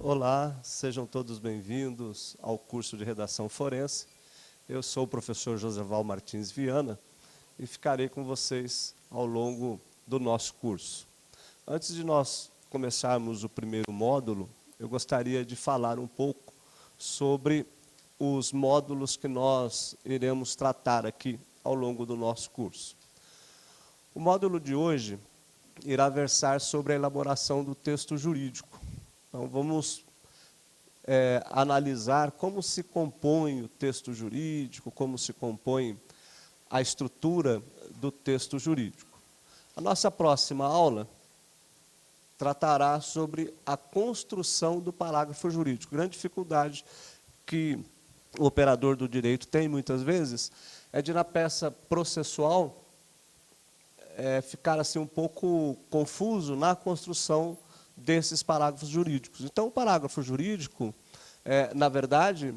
Olá, sejam todos bem-vindos ao curso de Redação Forense. Eu sou o professor Joseval Martins Viana e ficarei com vocês ao longo do nosso curso. Antes de nós começarmos o primeiro módulo, eu gostaria de falar um pouco sobre os módulos que nós iremos tratar aqui ao longo do nosso curso. O módulo de hoje irá versar sobre a elaboração do texto jurídico. Então, vamos analisar como se compõe o texto jurídico, como se compõe a estrutura do texto jurídico. A nossa próxima aula tratará sobre a construção do parágrafo jurídico. Grande dificuldade que o operador do direito tem, muitas vezes, é de, na peça processual, ficar assim, um pouco confuso na construção desses parágrafos jurídicos. Então, o parágrafo jurídico, na verdade,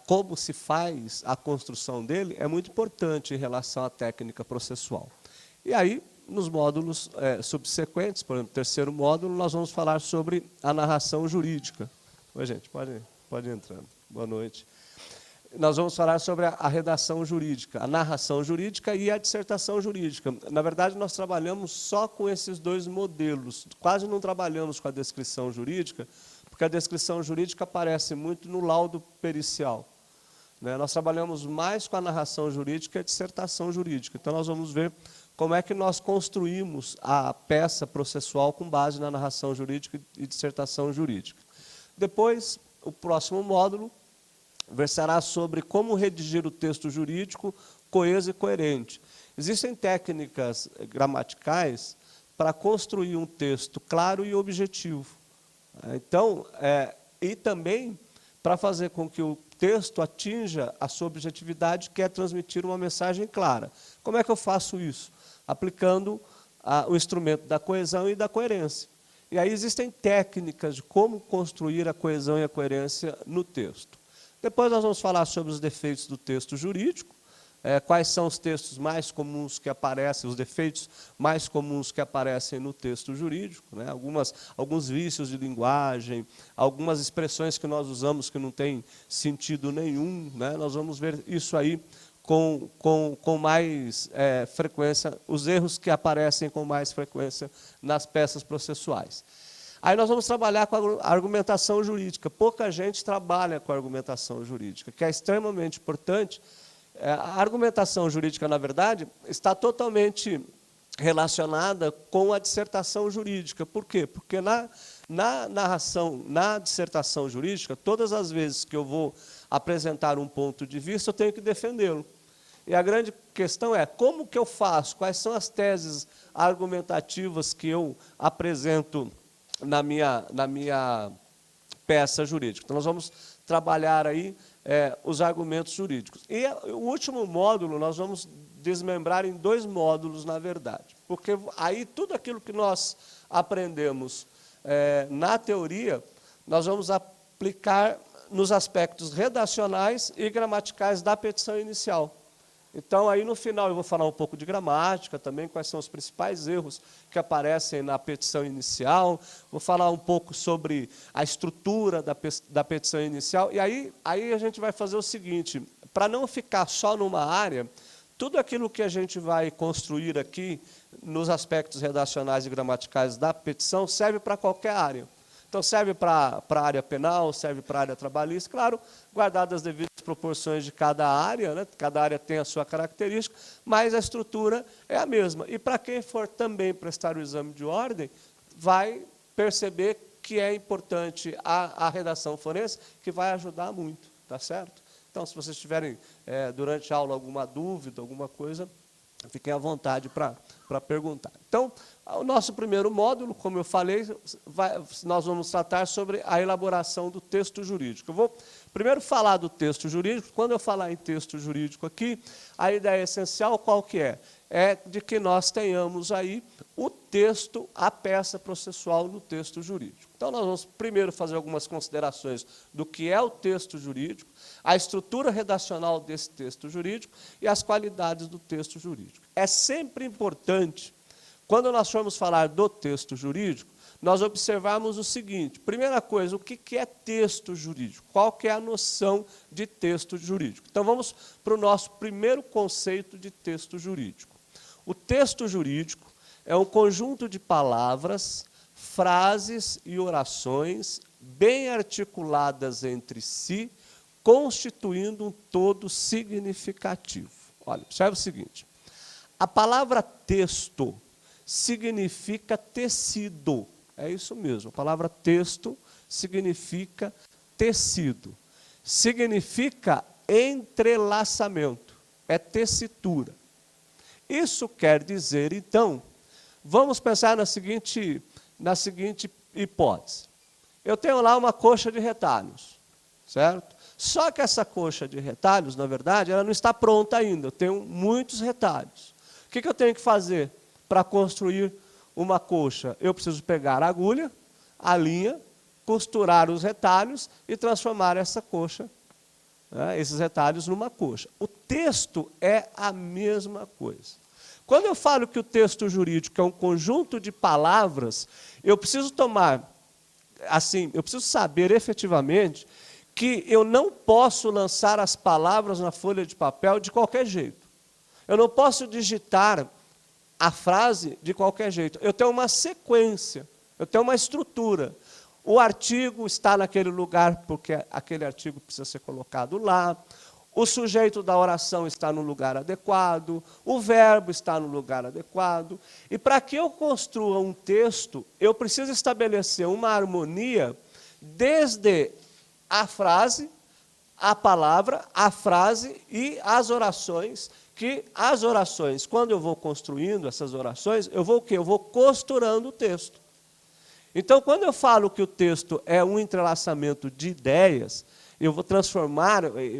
como se faz a construção dele é muito importante em relação à técnica processual. E aí, nos módulos subsequentes, por exemplo, terceiro módulo, nós vamos falar sobre a narração jurídica. Oi, gente, pode ir entrando. Boa noite. Nós vamos falar sobre a redação jurídica, a narração jurídica e a dissertação jurídica. Na verdade, nós trabalhamos só com esses dois modelos, quase não trabalhamos com a descrição jurídica, porque a descrição jurídica aparece muito no laudo pericial. Nós trabalhamos mais com a narração jurídica e a dissertação jurídica. Então, nós vamos ver como é que nós construímos a peça processual com base na narração jurídica e dissertação jurídica. Depois, o próximo módulo versará sobre como redigir o texto jurídico coeso e coerente. Existem técnicas gramaticais para construir um texto claro e objetivo. Então, e também para fazer com que o texto atinja a sua objetividade, que é transmitir uma mensagem clara. Como é que eu faço isso? Aplicando o instrumento da coesão e da coerência. E aí existem técnicas de como construir a coesão e a coerência no texto. Depois nós vamos falar sobre os defeitos do texto jurídico, quais são os textos mais comuns que aparecem, os defeitos mais comuns que aparecem no texto jurídico, alguns vícios de linguagem, algumas expressões que nós usamos que não têm sentido nenhum, nós vamos ver isso aí com mais frequência, os erros que aparecem com mais frequência nas peças processuais. Aí nós vamos trabalhar com a argumentação jurídica. Pouca gente trabalha com a argumentação jurídica, que é extremamente importante. A argumentação jurídica, na verdade, está totalmente relacionada com a dissertação jurídica. Por quê? Porque na dissertação jurídica, todas as vezes que eu vou apresentar um ponto de vista, eu tenho que defendê-lo. E a grande questão é, como que eu faço? Quais são as teses argumentativas que eu apresento na minha peça jurídica? Então, nós vamos trabalhar aí os argumentos jurídicos. E o último módulo nós vamos desmembrar em dois módulos, na verdade. Porque aí tudo aquilo que nós aprendemos na teoria, nós vamos aplicar nos aspectos redacionais e gramaticais da petição inicial. Então, aí no final eu vou falar um pouco de gramática também, quais são os principais erros que aparecem na petição inicial, vou falar um pouco sobre a estrutura da petição inicial, e aí a gente vai fazer o seguinte, para não ficar só numa área, tudo aquilo que a gente vai construir aqui nos aspectos redacionais e gramaticais da petição serve para qualquer área. Então, serve para a área penal, serve para a área trabalhista, claro, guardadas as devidas proporções de cada área, cada área tem a sua característica, mas a estrutura é a mesma. E para quem for também prestar o exame de ordem, vai perceber que é importante a redação forense, que vai ajudar muito, tá certo? Então, se vocês tiverem, durante a aula, alguma dúvida, alguma coisa, fiquem à vontade para perguntar. Então, o nosso primeiro módulo, como eu falei, nós vamos tratar sobre a elaboração do texto jurídico. Eu vou primeiro falar do texto jurídico. Quando eu falar em texto jurídico aqui, a ideia essencial qual que é? É de que nós tenhamos aí o texto, a peça processual no texto jurídico. Então, nós vamos primeiro fazer algumas considerações do que é o texto jurídico, a estrutura redacional desse texto jurídico e as qualidades do texto jurídico. É sempre importante, quando nós formos falar do texto jurídico, nós observarmos o seguinte. Primeira coisa, o que é texto jurídico? Qual que é a noção de texto jurídico? Então, vamos para o nosso primeiro conceito de texto jurídico. O texto jurídico é um conjunto de palavras, frases e orações bem articuladas entre si, constituindo um todo significativo. Olha, observe o seguinte. A palavra texto significa tecido. É isso mesmo. A palavra texto significa tecido. Significa entrelaçamento. É tessitura. Isso quer dizer, então, vamos pensar na seguinte hipótese. Eu tenho lá uma coxa de retalhos, certo? Só que essa coxa de retalhos, na verdade, ela não está pronta ainda. Eu tenho muitos retalhos. O que eu tenho que fazer para construir uma coxa? Eu preciso pegar a agulha, a linha, costurar os retalhos e transformar essa coxa, esses retalhos, numa coxa. O texto é a mesma coisa. Quando eu falo que o texto jurídico é um conjunto de palavras, eu preciso eu preciso saber efetivamente que eu não posso lançar as palavras na folha de papel de qualquer jeito. Eu não posso digitar a frase de qualquer jeito. Eu tenho uma sequência, eu tenho uma estrutura. O artigo está naquele lugar porque aquele artigo precisa ser colocado lá. O sujeito da oração está no lugar adequado, o verbo está no lugar adequado. E para que eu construa um texto, eu preciso estabelecer uma harmonia desde a frase, a palavra, a frase e as orações, que as orações, quando eu vou construindo essas orações, eu vou o quê? Eu vou costurando o texto. Então, quando eu falo que o texto é um entrelaçamento de ideias, eu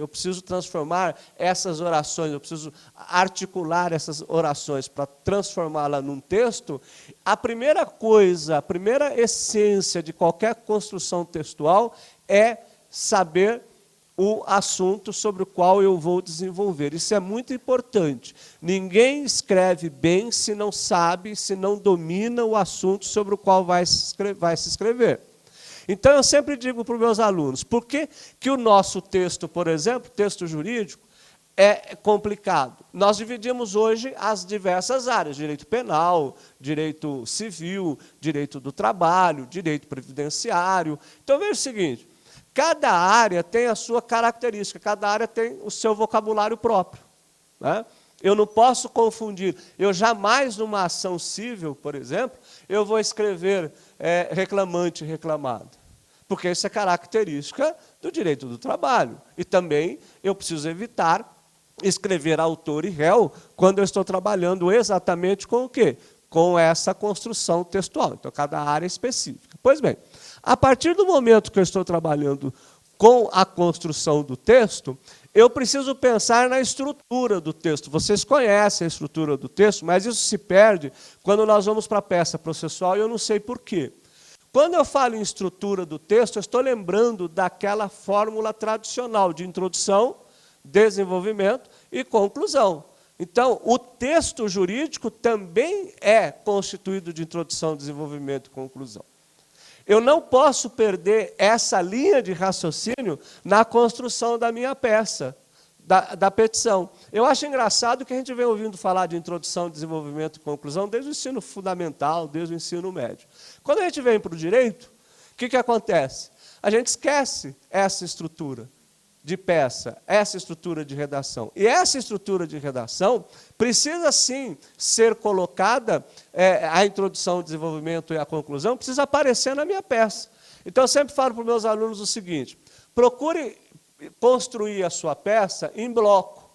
preciso transformar essas orações, eu preciso articular essas orações para transformá-la num texto. A primeira coisa, a primeira essência de qualquer construção textual é saber o assunto sobre o qual eu vou desenvolver. Isso é muito importante. Ninguém escreve bem se não sabe, se não domina o assunto sobre o qual vai se escrever. Então, eu sempre digo para os meus alunos, por que o nosso texto, por exemplo, texto jurídico, é complicado? Nós dividimos hoje as diversas áreas, direito penal, direito civil, direito do trabalho, direito previdenciário. Então, veja o seguinte, cada área tem a sua característica, cada área tem o seu vocabulário próprio, né? Eu não posso confundir. Eu jamais, numa ação civil, por exemplo, eu vou escrever reclamante e reclamado, porque isso é característica do direito do trabalho. E também eu preciso evitar escrever autor e réu quando eu estou trabalhando exatamente com o quê? Com essa construção textual. Então, cada área é específica. Pois bem, a partir do momento que eu estou trabalhando com a construção do texto, eu preciso pensar na estrutura do texto. Vocês conhecem a estrutura do texto, mas isso se perde quando nós vamos para a peça processual e eu não sei por quê. Quando eu falo em estrutura do texto, eu estou lembrando daquela fórmula tradicional de introdução, desenvolvimento e conclusão. Então, o texto jurídico também é constituído de introdução, desenvolvimento e conclusão. Eu não posso perder essa linha de raciocínio na construção da minha peça, da petição. Eu acho engraçado que a gente vem ouvindo falar de introdução, desenvolvimento e conclusão desde o ensino fundamental, desde o ensino médio. Quando a gente vem para o direito, o que acontece? A gente esquece essa estrutura de peça, essa estrutura de redação. E essa estrutura de redação precisa, sim, ser colocada, a introdução, o desenvolvimento e a conclusão, precisa aparecer na minha peça. Então, eu sempre falo para os meus alunos o seguinte, procure construir a sua peça em bloco.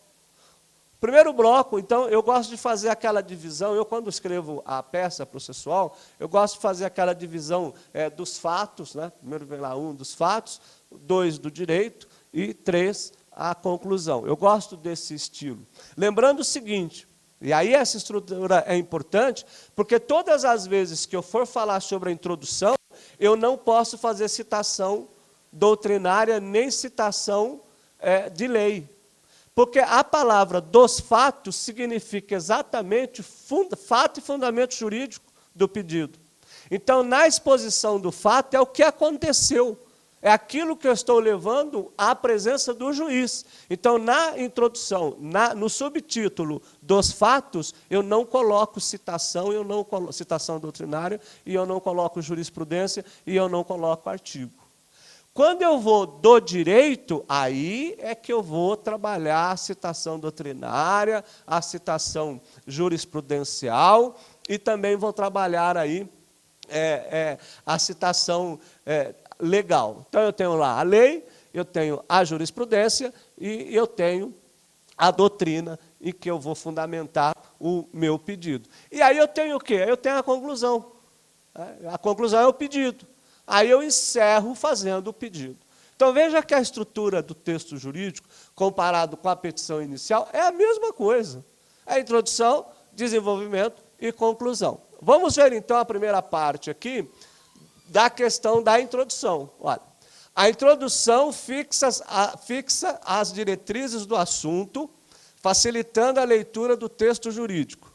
Primeiro bloco, então, eu gosto de fazer aquela divisão, eu quando escrevo a peça processual, eu gosto de fazer aquela divisão dos fatos, né? Primeiro vem lá 1 dos fatos, 2 do direito, e 3, a conclusão. Eu gosto desse estilo. Lembrando o seguinte, e aí essa estrutura é importante, porque todas as vezes que eu for falar sobre a introdução, eu não posso fazer citação doutrinária, nem citação de lei. Porque a palavra dos fatos significa exatamente fato e fundamento jurídico do pedido. Então, na exposição do fato, é o que aconteceu. É aquilo que eu estou levando à presença do juiz. Então, na introdução, no subtítulo dos fatos, eu não coloco citação, citação doutrinária, e eu não coloco jurisprudência, e eu não coloco artigo. Quando eu vou do direito, aí é que eu vou trabalhar a citação doutrinária, a citação jurisprudencial, e também vou trabalhar aí a citação legal. Então, eu tenho lá a lei, eu tenho a jurisprudência e eu tenho a doutrina em que eu vou fundamentar o meu pedido. E aí eu tenho o quê? Eu tenho a conclusão. A conclusão é o pedido. Aí eu encerro fazendo o pedido. Então, veja que a estrutura do texto jurídico, comparado com a petição inicial, é a mesma coisa. É introdução, desenvolvimento e conclusão. Vamos ver, então, a primeira parte aqui, da questão da introdução. Olha, a introdução fixa as diretrizes do assunto, facilitando a leitura do texto jurídico.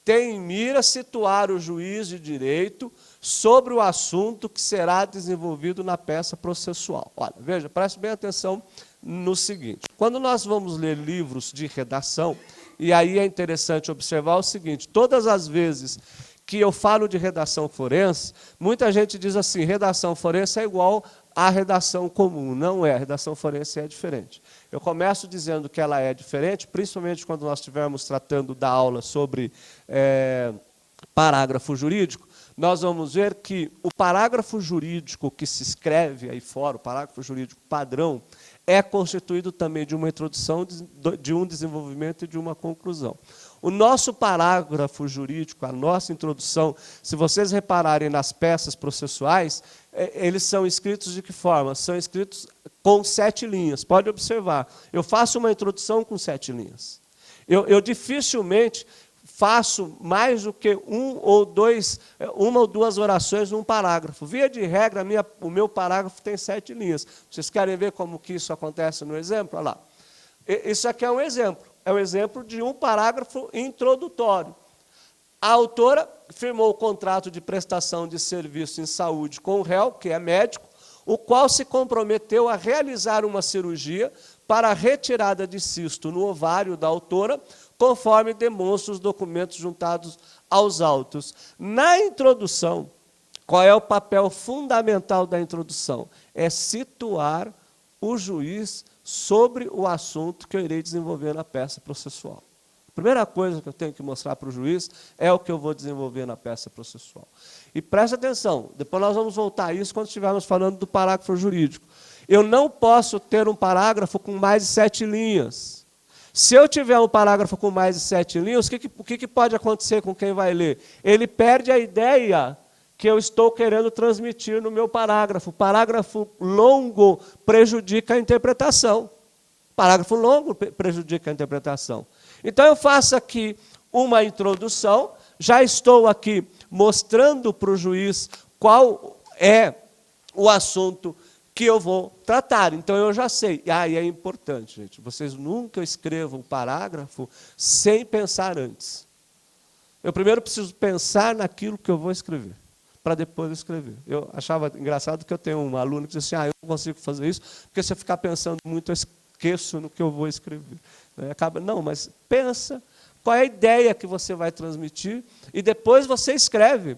Tem em mira situar o juiz de direito sobre o assunto que será desenvolvido na peça processual. Olha, veja, preste bem atenção no seguinte. Quando nós vamos ler livros de redação, e aí é interessante observar o seguinte, todas as vezes que eu falo de redação forense, muita gente diz assim, redação forense é igual à redação comum. Não é, a redação forense é diferente. Eu começo dizendo que ela é diferente, principalmente quando nós estivermos tratando da aula sobre parágrafo jurídico, nós vamos ver que o parágrafo jurídico que se escreve aí fora, o parágrafo jurídico padrão, é constituído também de uma introdução, de um desenvolvimento e de uma conclusão. O nosso parágrafo jurídico, a nossa introdução, se vocês repararem nas peças processuais, eles são escritos de que forma? São escritos com 7 linhas. Pode observar, eu faço uma introdução com 7 linhas. Eu dificilmente faço mais do que uma ou duas orações num parágrafo. Via de regra, o meu parágrafo tem 7 linhas. Vocês querem ver como que isso acontece no exemplo? Olha lá. Isso aqui é um exemplo. É um exemplo de um parágrafo introdutório. A autora firmou o contrato de prestação de serviço em saúde com o réu, que é médico, o qual se comprometeu a realizar uma cirurgia para a retirada de cisto no ovário da autora, conforme demonstram os documentos juntados aos autos. Na introdução, qual é o papel fundamental da introdução? É situar o juiz sobre o assunto que eu irei desenvolver na peça processual. A primeira coisa que eu tenho que mostrar para o juiz é o que eu vou desenvolver na peça processual. E preste atenção, depois nós vamos voltar a isso quando estivermos falando do parágrafo jurídico. Eu não posso ter um parágrafo com mais de 7 linhas. Se eu tiver um parágrafo com mais de 7 linhas, o que pode acontecer com quem vai ler? Ele perde a ideia que eu estou querendo transmitir no meu parágrafo. Parágrafo longo prejudica a interpretação. Parágrafo longo prejudica a interpretação. Então, eu faço aqui uma introdução, já estou aqui mostrando para o juiz qual é o assunto que eu vou tratar. Então, eu já sei. E é importante, gente, vocês nunca escrevam um parágrafo sem pensar antes. Eu primeiro preciso pensar naquilo que eu vou escrever, para depois escrever. Eu achava engraçado que eu tenho um aluno que diz assim, eu não consigo fazer isso, porque se eu ficar pensando muito, eu esqueço no que eu vou escrever. Não, mas pensa qual é a ideia que você vai transmitir e depois você escreve.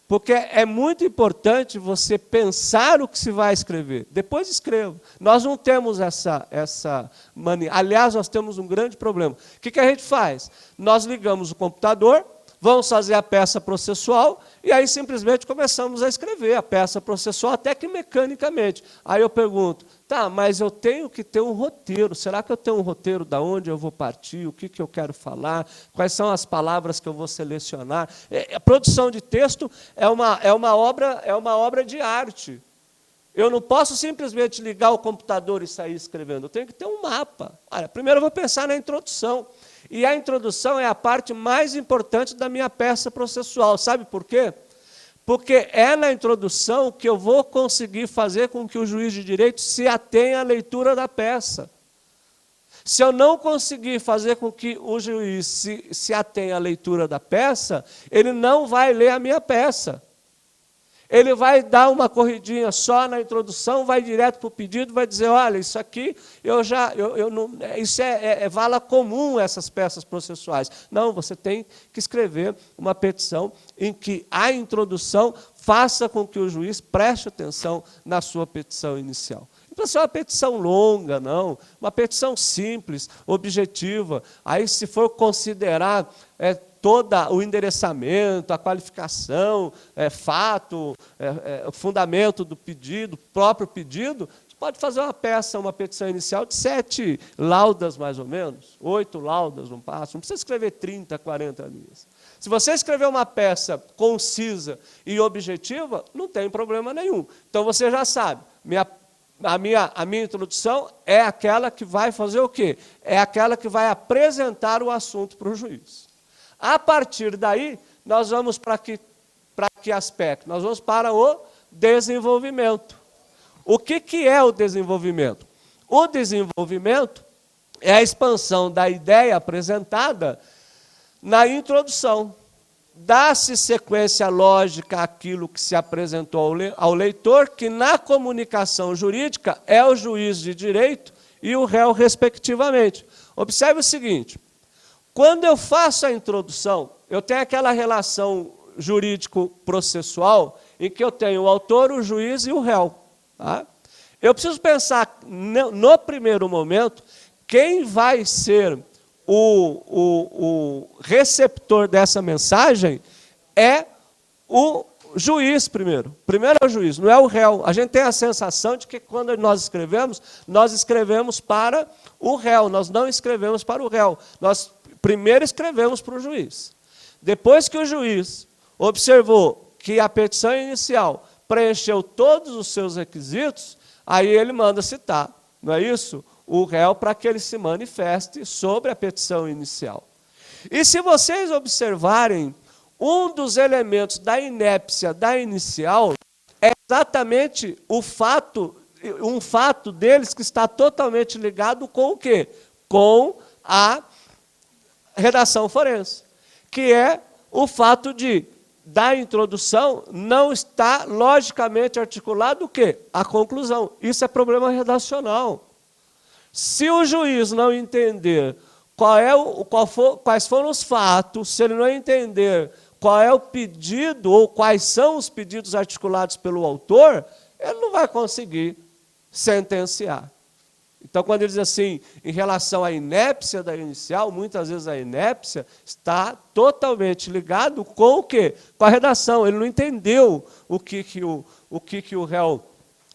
Porque é muito importante você pensar o que se vai escrever. Depois escreva. Nós não temos essa mania. Aliás, nós temos um grande problema. O que a gente faz? Nós ligamos o computador, vamos fazer a peça processual e aí simplesmente começamos a escrever a peça processual, até que mecanicamente. Aí eu pergunto, tá, mas eu tenho que ter um roteiro. Será que eu tenho um roteiro de onde eu vou partir, o que eu quero falar, quais são as palavras que eu vou selecionar? A produção de texto é uma obra de arte. Eu não posso simplesmente ligar o computador e sair escrevendo. Eu tenho que ter um mapa. Olha, primeiro eu vou pensar na introdução. E a introdução é a parte mais importante da minha peça processual. Sabe por quê? Porque é na introdução que eu vou conseguir fazer com que o juiz de direito se atenha à leitura da peça. Se eu não conseguir fazer com que o juiz se atenha à leitura da peça, ele não vai ler a minha peça. Ele vai dar uma corridinha só na introdução, vai direto para o pedido, vai dizer, olha, isso aqui isso é vala comum, essas peças processuais. Não, você tem que escrever uma petição em que a introdução faça com que o juiz preste atenção na sua petição inicial. Não precisa ser uma petição longa, não. Uma petição simples, objetiva. Aí, se for considerar todo o endereçamento, a qualificação, fato, o fundamento do pedido, próprio pedido, você pode fazer uma petição inicial de 7 laudas, mais ou menos, 8 laudas no passo, não precisa escrever 30, 40 linhas. Se você escrever uma peça concisa e objetiva, não tem problema nenhum. Então, você já sabe, a minha introdução é aquela que vai fazer o quê? É aquela que vai apresentar o assunto para o juiz. A partir daí, nós vamos para que aspecto? Nós vamos para o desenvolvimento. O que é o desenvolvimento? O desenvolvimento é a expansão da ideia apresentada na introdução. Dá-se sequência lógica àquilo que se apresentou ao leitor, que na comunicação jurídica é o juiz de direito e o réu, respectivamente. Observe o seguinte, quando eu faço a introdução, eu tenho aquela relação jurídico-processual em que eu tenho o autor, o juiz e o réu. Tá? Eu preciso pensar, no primeiro momento, quem vai ser o receptor dessa mensagem é o juiz primeiro. Primeiro é o juiz, não é o réu. A gente tem a sensação de que quando nós escrevemos para o réu, nós não escrevemos para o réu. Nós primeiro escrevemos para o juiz. Depois que o juiz observou que a petição inicial preencheu todos os seus requisitos, aí ele manda citar, não é isso? O réu para que ele se manifeste sobre a petição inicial. E se vocês observarem, um dos elementos da inépcia da inicial é exatamente um fato deles que está totalmente ligado com o quê? Com a redação forense, que é o fato da introdução não está logicamente articulado o quê? A conclusão. Isso é problema redacional. Se o juiz não entender quais foram os fatos, se ele não entender qual é o pedido ou quais são os pedidos articulados pelo autor, ele não vai conseguir sentenciar. Então, quando ele diz assim, em relação à inépcia da inicial, muitas vezes a inépcia está totalmente ligado com o quê? Com a redação. Ele não entendeu o que o réu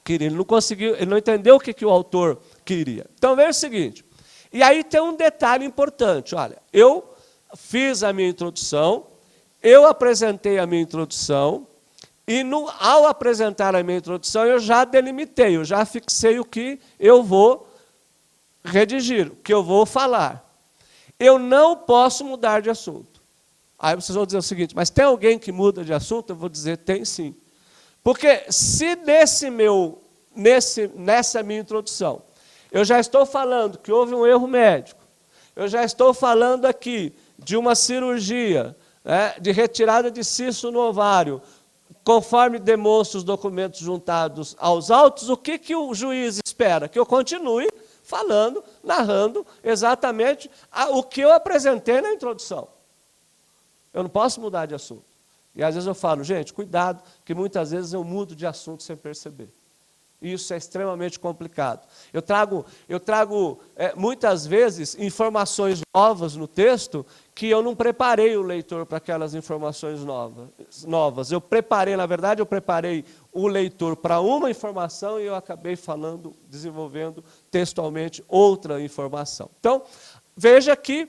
queria, ele não entendeu o que o autor queria. Então, veja o seguinte, e aí tem um detalhe importante, olha, eu fiz a minha introdução, eu apresentei a minha introdução, e ao apresentar a minha introdução, eu já delimitei, eu já fixei o que eu vou redigir, o que eu vou falar. Eu não posso mudar de assunto. Aí vocês vão dizer o seguinte, mas tem alguém que muda de assunto? Eu vou dizer, tem sim. Porque se nessa minha introdução, eu já estou falando que houve um erro médico, eu já estou falando aqui de uma cirurgia, de retirada de cisto no ovário, conforme demonstra os documentos juntados aos autos, o que o juiz espera? Que eu continue falando, narrando exatamente o que eu apresentei na introdução. Eu não posso mudar de assunto. E às vezes eu falo, gente, cuidado, que muitas vezes eu mudo de assunto sem perceber. Isso é extremamente complicado. Eu trago muitas vezes informações novas no texto que eu não preparei o leitor para aquelas informações novas. Eu preparei o leitor para uma informação e eu acabei desenvolvendo textualmente outra informação. Então, veja que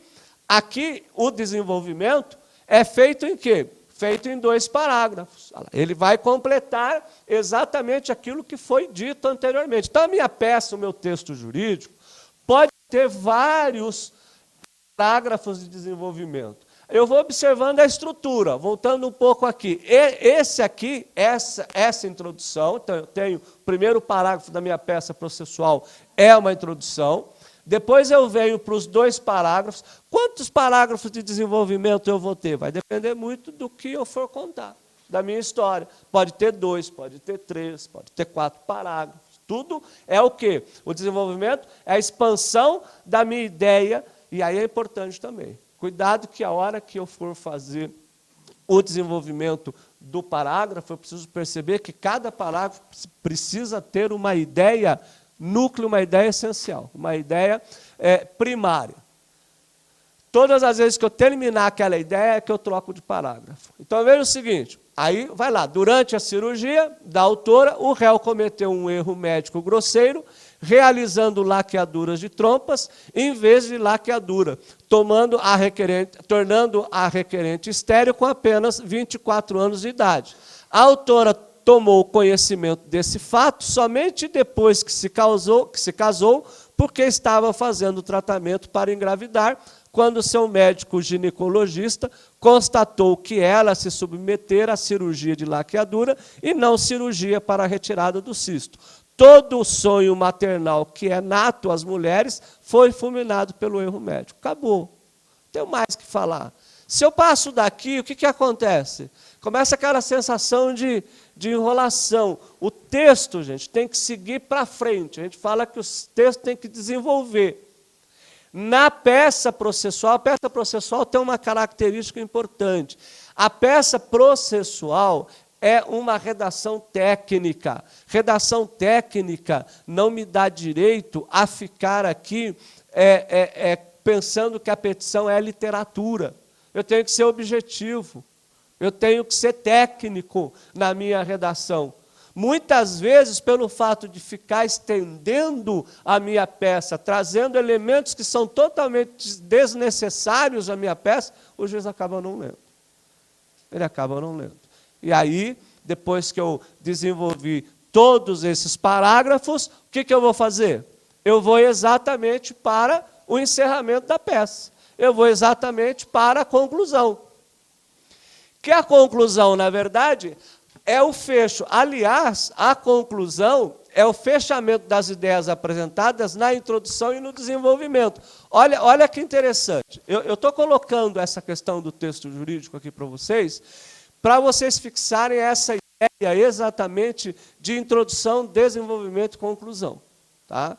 aqui o desenvolvimento é feito em quê? Feito em 2 parágrafos. Ele vai completar exatamente aquilo que foi dito anteriormente. Então, a minha peça, o meu texto jurídico, pode ter vários parágrafos de desenvolvimento. Eu vou observando a estrutura, voltando um pouco aqui. Essa introdução, então eu tenho o primeiro parágrafo da minha peça processual, é uma introdução. Depois eu venho para os 2 parágrafos. Quantos parágrafos de desenvolvimento eu vou ter? Vai depender muito do que eu for contar. da minha história. Pode ter 2, pode ter 3, pode ter 4 parágrafos. Tudo é o quê? O desenvolvimento é a expansão da minha ideia, e aí é importante também. Cuidado que a hora que eu for fazer o desenvolvimento do parágrafo, eu preciso perceber que cada parágrafo precisa ter uma ideia núcleo, uma ideia essencial, uma ideia primária. Todas as vezes que eu terminar aquela ideia é que eu troco de parágrafo. Então veja o seguinte, aí vai lá, durante a cirurgia da autora, o réu cometeu um erro médico grosseiro, realizando laqueaduras de trompas, em vez de laqueadura, tornando a requerente estéril com apenas 24 anos de idade. A autora tomou conhecimento desse fato somente depois que se casou, porque estava fazendo tratamento para engravidar, quando seu médico ginecologista constatou que ela se submetera à cirurgia de laqueadura e não cirurgia para a retirada do cisto. Todo o sonho maternal que é nato às mulheres foi fulminado pelo erro médico. Acabou. Não tenho mais o que falar. Se eu passo daqui, o que acontece? Começa aquela sensação de enrolação. O texto, gente, tem que seguir para frente. A gente fala que o texto tem que desenvolver. Na peça processual, a peça processual tem uma característica importante. A peça processual é uma redação técnica. Redação técnica não me dá direito a ficar aqui pensando que a petição é literatura. Eu tenho que ser objetivo. Eu tenho que ser técnico na minha redação. Muitas vezes, pelo fato de ficar estendendo a minha peça, trazendo elementos que são totalmente desnecessários à minha peça, o juiz acaba não lendo. Ele acaba não lendo. E aí, depois que eu desenvolvi todos esses parágrafos, o que eu vou fazer? Eu vou exatamente para o encerramento da peça. Eu vou exatamente para a conclusão. Que a conclusão, na verdade, é o fecho. Aliás, a conclusão é o fechamento das ideias apresentadas na introdução e no desenvolvimento. Olha que interessante. Eu estou colocando essa questão do texto jurídico aqui para vocês fixarem essa ideia exatamente de introdução, desenvolvimento e conclusão. Tá?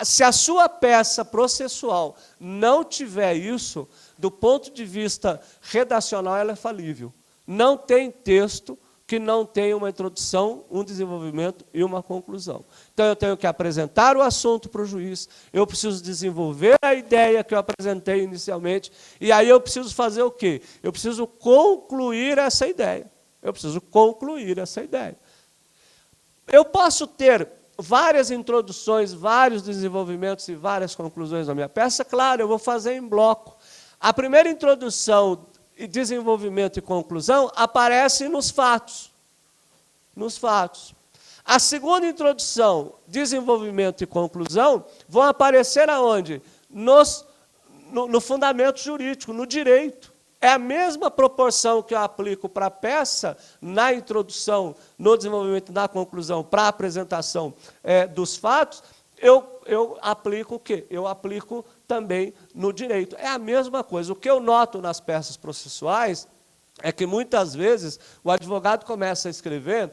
Se a sua peça processual não tiver isso, do ponto de vista redacional, ela é falível. Não tem texto que não tenha uma introdução, um desenvolvimento e uma conclusão. Então, eu tenho que apresentar o assunto para o juiz, eu preciso desenvolver a ideia que eu apresentei inicialmente, e aí eu preciso fazer o quê? Eu preciso concluir essa ideia. Eu preciso concluir essa ideia. Eu posso ter várias introduções, vários desenvolvimentos e várias conclusões na minha peça? Claro, eu vou fazer em bloco. A primeira introdução, desenvolvimento e conclusão aparece nos fatos. Nos fatos. A segunda introdução, desenvolvimento e conclusão vão aparecer aonde? No fundamento jurídico, no direito. É a mesma proporção que eu aplico para a peça, na introdução, no desenvolvimento e na conclusão, para a apresentação dos fatos, eu aplico o quê? Eu aplico também no direito. É a mesma coisa. O que eu noto nas peças processuais é que, muitas vezes, o advogado começa a escrever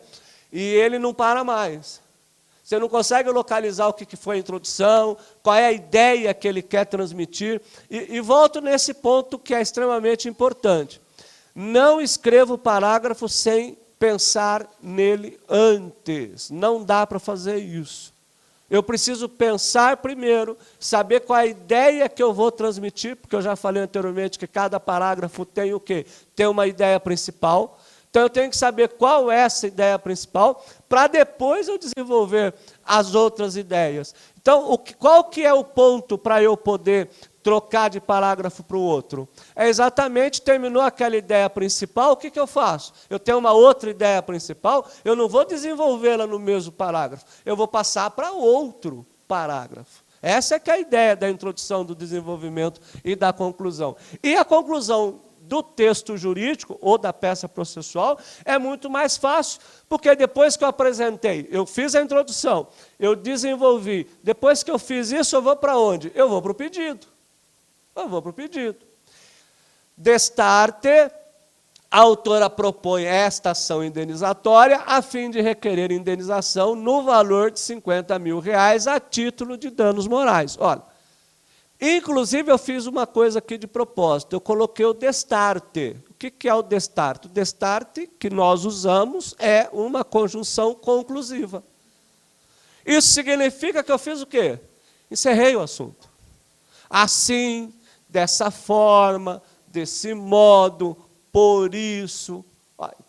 e ele não para mais. Você não consegue localizar o que foi a introdução, qual é a ideia que ele quer transmitir. E volto nesse ponto que é extremamente importante. Não escreva o parágrafo sem pensar nele antes. Não dá para fazer isso. Eu preciso pensar primeiro, saber qual é a ideia que eu vou transmitir, porque eu já falei anteriormente que cada parágrafo tem o quê? Tem uma ideia principal. Então, eu tenho que saber qual é essa ideia principal, para depois eu desenvolver as outras ideias. Então, qual que é o ponto para eu poder trocar de parágrafo para o outro? É exatamente, terminou aquela ideia principal, o que eu faço? Eu tenho uma outra ideia principal, eu não vou desenvolvê-la no mesmo parágrafo, eu vou passar para outro parágrafo. Essa é que é a ideia da introdução, do desenvolvimento e da conclusão. E a conclusão do texto jurídico ou da peça processual é muito mais fácil, porque depois que eu apresentei, eu fiz a introdução, eu desenvolvi, depois que eu fiz isso, eu vou para onde? Eu vou para o pedido. Eu vou para o pedido. Destarte A autora propõe esta ação indenizatória a fim de requerer indenização no valor de R$50 mil a título de danos morais. Olha, inclusive eu fiz uma coisa aqui de propósito, eu coloquei o destarte. O que é o destarte? O destarte que nós usamos é uma conjunção conclusiva. Isso significa que eu fiz o quê? Encerrei o assunto. Assim, dessa forma, desse modo, por isso.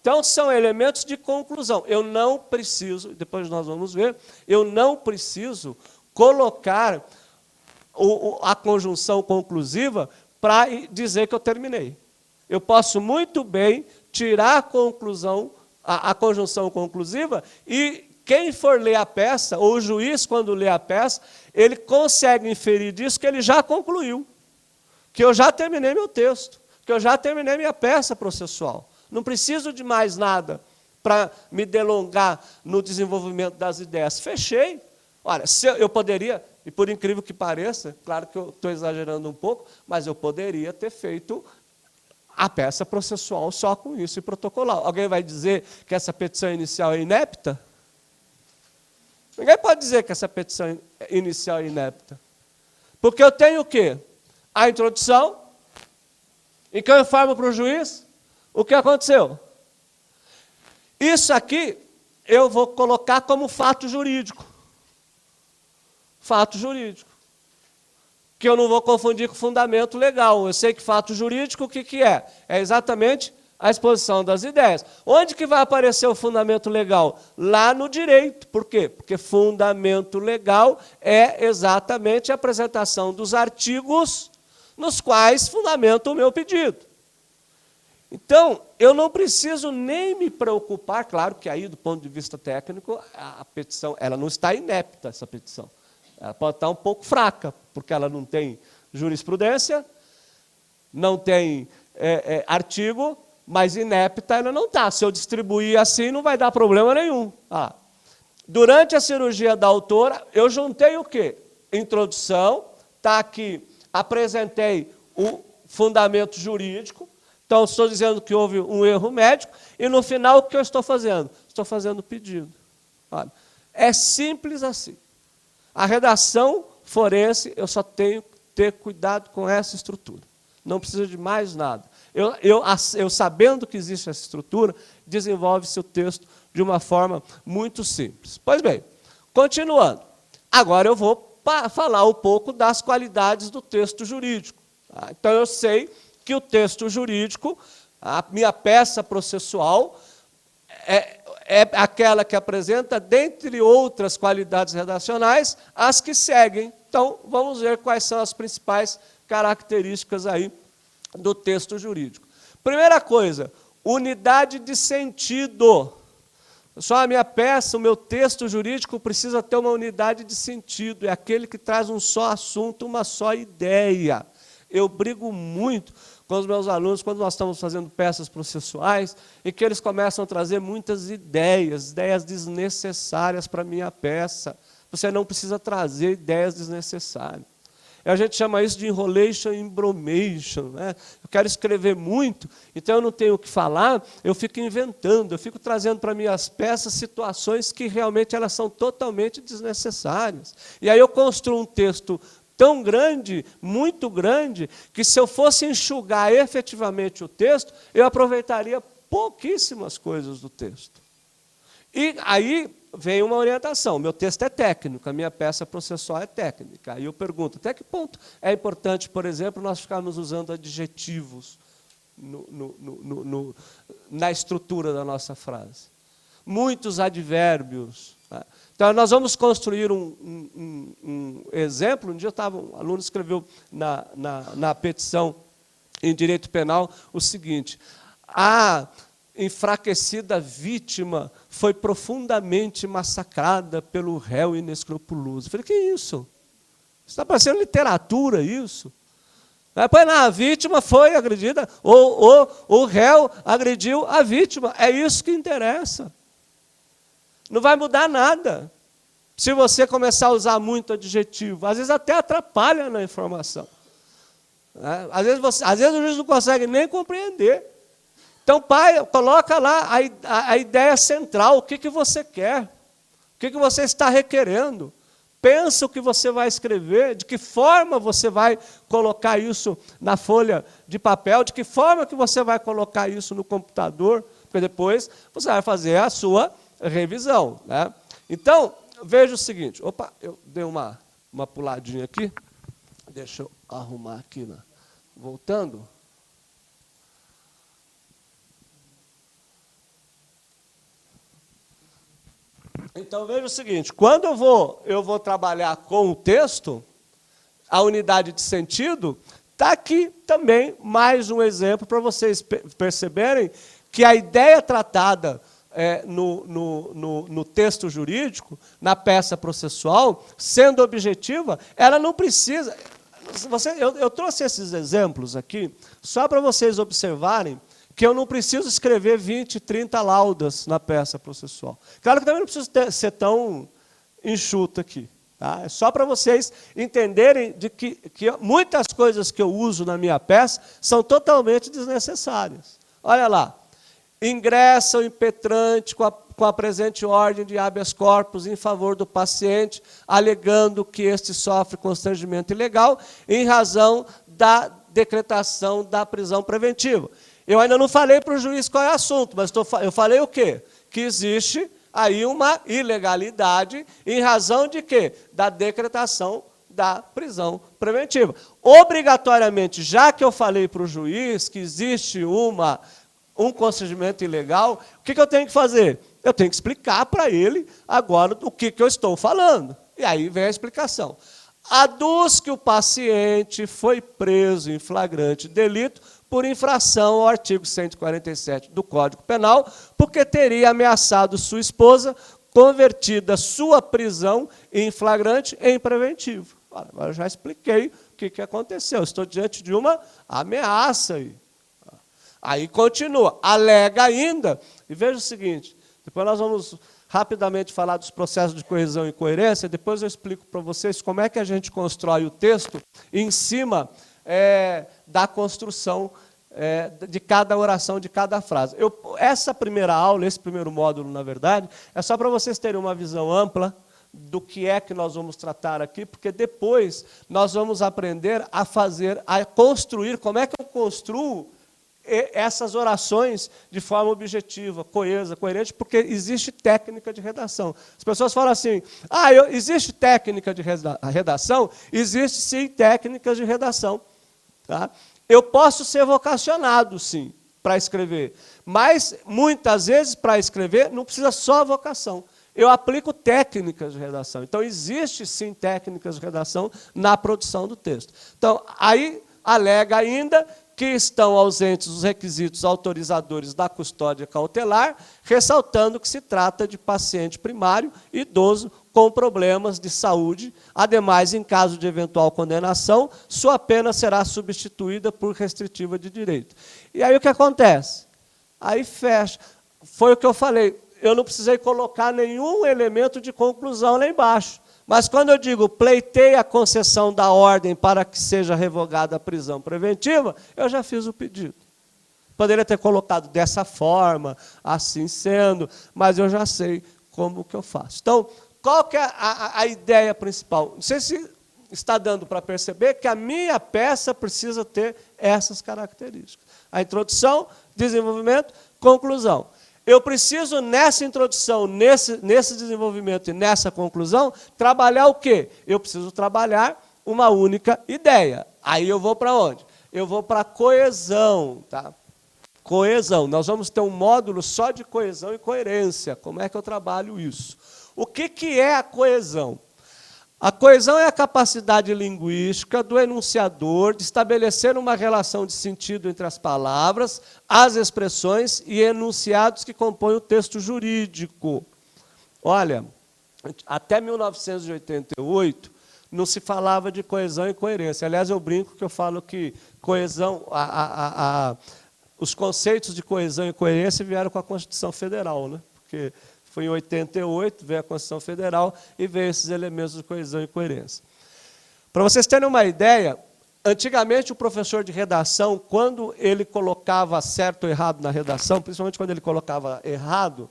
Então, são elementos de conclusão. Eu não preciso, depois nós vamos ver, eu não preciso colocar a conjunção conclusiva para dizer que eu terminei. Eu posso muito bem tirar a conclusão, a conjunção conclusiva, e quem for ler a peça, ou o juiz, quando lê a peça, ele consegue inferir disso que ele já concluiu, que eu já terminei meu texto, que eu já terminei minha peça processual. Não preciso de mais nada para me delongar no desenvolvimento das ideias. Fechei. Olha, eu poderia, e por incrível que pareça, claro que eu estou exagerando um pouco, mas eu poderia ter feito a peça processual só com isso e protocolar. Alguém vai dizer que essa petição inicial é inepta? Ninguém pode dizer que essa petição inicial é inepta. Porque eu tenho o quê? A introdução, em que eu informo para o juiz o que aconteceu. Isso aqui eu vou colocar como fato jurídico. Fato jurídico. Que eu não vou confundir com fundamento legal. Eu sei que fato jurídico, o que é? É exatamente a exposição das ideias. Onde que vai aparecer o fundamento legal? Lá no direito. Por quê? Porque fundamento legal é exatamente a apresentação dos artigos nos quais fundamento o meu pedido. Então, eu não preciso nem me preocupar, claro que aí, do ponto de vista técnico, a petição, ela não está inepta, essa petição. Ela pode estar um pouco fraca, porque ela não tem jurisprudência, não tem artigo, mas inepta ela não está. Se eu distribuir assim, não vai dar problema nenhum. Durante a cirurgia da autora, eu juntei o quê? Introdução, está aqui, apresentei o fundamento jurídico, então estou dizendo que houve um erro médico, e no final o que eu estou fazendo? Estou fazendo o pedido. Olha, é simples assim. A redação forense, eu só tenho que ter cuidado com essa estrutura. Não precisa de mais nada. Eu sabendo que existe essa estrutura, desenvolve-se o texto de uma forma muito simples. Pois bem, continuando. Agora eu vou falar um pouco das qualidades do texto jurídico. Então, eu sei que o texto jurídico, a minha peça processual, é aquela que apresenta, dentre outras qualidades redacionais, as que seguem. Então, vamos ver quais são as principais características aí do texto jurídico. Primeira coisa, unidade de sentido. Só a minha peça, o meu texto jurídico precisa ter uma unidade de sentido. É aquele que traz um só assunto, uma só ideia. Eu brigo muito com os meus alunos quando nós estamos fazendo peças processuais e que eles começam a trazer muitas ideias desnecessárias para a minha peça. Você não precisa trazer ideias desnecessárias. A gente chama isso de enrolation and embromation, né? Eu quero escrever muito, então eu não tenho o que falar, eu fico inventando, eu fico trazendo para minhas peças situações que realmente elas são totalmente desnecessárias. E aí eu construo um texto tão grande, muito grande, que se eu fosse enxugar efetivamente o texto, eu aproveitaria pouquíssimas coisas do texto. E aí vem uma orientação. Meu texto é técnico, a minha peça processual é técnica. Aí eu pergunto, até que ponto é importante, por exemplo, nós ficarmos usando adjetivos na estrutura da nossa frase? Muitos advérbios. Tá? Então, nós vamos construir um exemplo. Um dia um aluno escreveu na petição em direito penal o seguinte: a enfraquecida vítima foi profundamente massacrada pelo réu inescrupuloso. Eu falei, que isso? Está parecendo literatura isso? Pois não, a vítima foi agredida, ou o réu agrediu a vítima. É isso que interessa. Não vai mudar nada se você começar a usar muito adjetivo. Às vezes até atrapalha na informação. Às vezes o juiz não consegue nem compreender. Então, pai, coloca lá a ideia central, o que você quer, o que você está requerendo. Pensa o que você vai escrever, de que forma você vai colocar isso na folha de papel, de que forma que você vai colocar isso no computador, porque depois você vai fazer a sua revisão, né? Então, veja o seguinte, opa, eu dei uma puladinha aqui, deixa eu arrumar aqui, né? Voltando. Então, veja o seguinte, quando eu vou trabalhar com o texto, a unidade de sentido, está aqui também mais um exemplo para vocês perceberem que a ideia tratada no texto jurídico, na peça processual, sendo objetiva, ela não precisa... Eu trouxe esses exemplos aqui só para vocês observarem que eu não preciso escrever 20, 30 laudas na peça processual. Claro que também não preciso ser tão enxuto aqui. Tá? É só para vocês entenderem de que muitas coisas que eu uso na minha peça são totalmente desnecessárias. Olha lá. Ingressa o impetrante com a presente ordem de habeas corpus em favor do paciente, alegando que este sofre constrangimento ilegal em razão da decretação da prisão preventiva. Eu ainda não falei para o juiz qual é o assunto, mas eu falei o quê? Que existe aí uma ilegalidade em razão de quê? Da decretação da prisão preventiva. Obrigatoriamente, já que eu falei para o juiz que existe um constrangimento ilegal, o que eu tenho que fazer? Eu tenho que explicar para ele agora o que eu estou falando. E aí vem a explicação. Aduz que o paciente foi preso em flagrante delito por infração ao artigo 147 do Código Penal, porque teria ameaçado sua esposa, convertida sua prisão em flagrante em preventivo. Agora eu já expliquei o que aconteceu. Estou diante de uma ameaça aí. Aí continua, alega ainda, e veja o seguinte, depois nós vamos rapidamente falar dos processos de coesão e coerência, depois eu explico para vocês como é que a gente constrói o texto em cima da construção de cada oração, de cada frase. Essa primeira aula, esse primeiro módulo, na verdade, é só para vocês terem uma visão ampla do que é que nós vamos tratar aqui, porque depois nós vamos aprender a construir, como é que eu construo essas orações de forma objetiva, coesa, coerente, porque existe técnica de redação. As pessoas falam assim, existe técnica de redação? Existe sim técnicas de redação. Tá? Eu posso ser vocacionado, sim, para escrever, mas muitas vezes para escrever não precisa só vocação. Eu aplico técnicas de redação. Então, existe sim técnicas de redação na produção do texto. Então, aí alega ainda que estão ausentes os requisitos autorizadores da custódia cautelar, ressaltando que se trata de paciente primário, idoso, com problemas de saúde. Ademais, em caso de eventual condenação, sua pena será substituída por restritiva de direito. E aí o que acontece? Aí fecha. Foi o que eu falei, eu não precisei colocar nenhum elemento de conclusão lá embaixo. Mas quando eu digo pleitei a concessão da ordem para que seja revogada a prisão preventiva, eu já fiz o pedido. Poderia ter colocado dessa forma, assim sendo, mas eu já sei como que eu faço. Então, qual que é a ideia principal? Não sei se está dando para perceber que a minha peça precisa ter essas características. A introdução, desenvolvimento, conclusão. Eu preciso, nessa introdução, nesse desenvolvimento e nessa conclusão, trabalhar o quê? Eu preciso trabalhar uma única ideia. Aí eu vou para onde? Eu vou para a coesão. Tá? Coesão. Nós vamos ter um módulo só de coesão e coerência. Como é que eu trabalho isso? O que é a coesão? A coesão é a capacidade linguística do enunciador de estabelecer uma relação de sentido entre as palavras, as expressões e enunciados que compõem o texto jurídico. Olha, até 1988 não se falava de coesão e coerência. Aliás, eu brinco que eu falo que coesão, os conceitos de coesão e coerência vieram com a Constituição Federal, né? Porque foi em 88, veio a Constituição Federal e veio esses elementos de coesão e coerência. Para vocês terem uma ideia, Antigamente, o professor de redação, quando ele colocava certo ou errado na redação, principalmente quando ele colocava errado,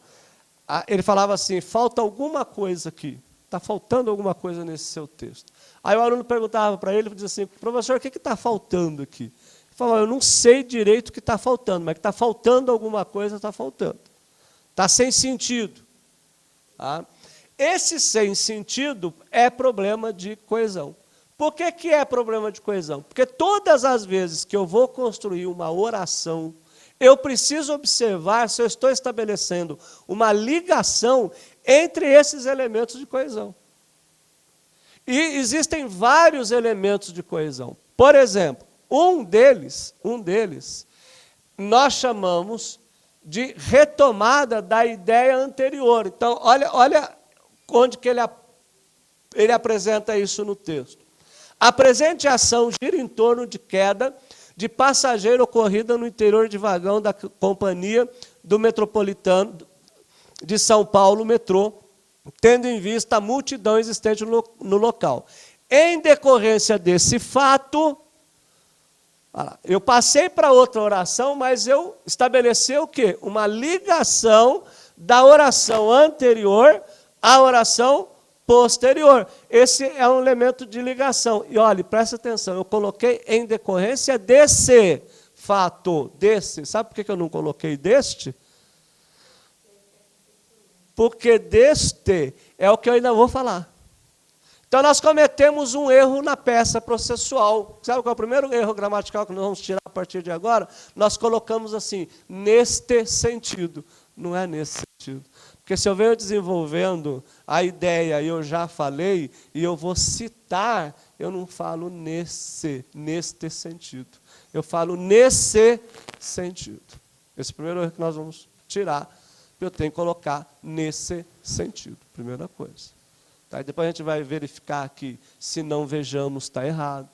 ele falava assim, falta alguma coisa aqui, está faltando alguma coisa nesse seu texto. Aí o aluno perguntava para ele, dizia assim, professor, o que está faltando aqui? Ele falava, eu não sei direito o que está faltando, mas que está faltando alguma coisa, está faltando. Está sem sentido. Tá? Esse sem sentido é problema de coesão. Por que é problema de coesão? Porque todas as vezes que eu vou construir uma oração, eu preciso observar se eu estou estabelecendo uma ligação entre esses elementos de coesão. E existem vários elementos de coesão. Por exemplo, um deles, nós chamamos de retomada da ideia anterior. Então, olha onde que ele apresenta isso no texto. A presente ação gira em torno de queda de passageiro ocorrida no interior de vagão da companhia do Metropolitano de São Paulo, metrô, tendo em vista a multidão existente no local. Em decorrência desse fato, eu passei para outra oração, mas eu estabeleci o quê? Uma ligação da oração anterior à oração posterior. Esse é um elemento de ligação. E olha, presta atenção, eu coloquei em decorrência desse fato, desse. Sabe por que eu não coloquei deste? Porque deste é o que eu ainda vou falar. Então, nós cometemos um erro na peça processual. Sabe qual é o primeiro erro gramatical que nós vamos tirar a partir de agora? Nós colocamos assim, neste sentido. Não é nesse sentido. Porque se eu venho desenvolvendo a ideia e eu já falei, e eu vou citar, eu não falo neste sentido. Eu falo nesse sentido. Esse é o primeiro erro que nós vamos tirar. Eu tenho que colocar nesse sentido. Primeira coisa. Tá? E depois a gente vai verificar que, se não vejamos, está errado.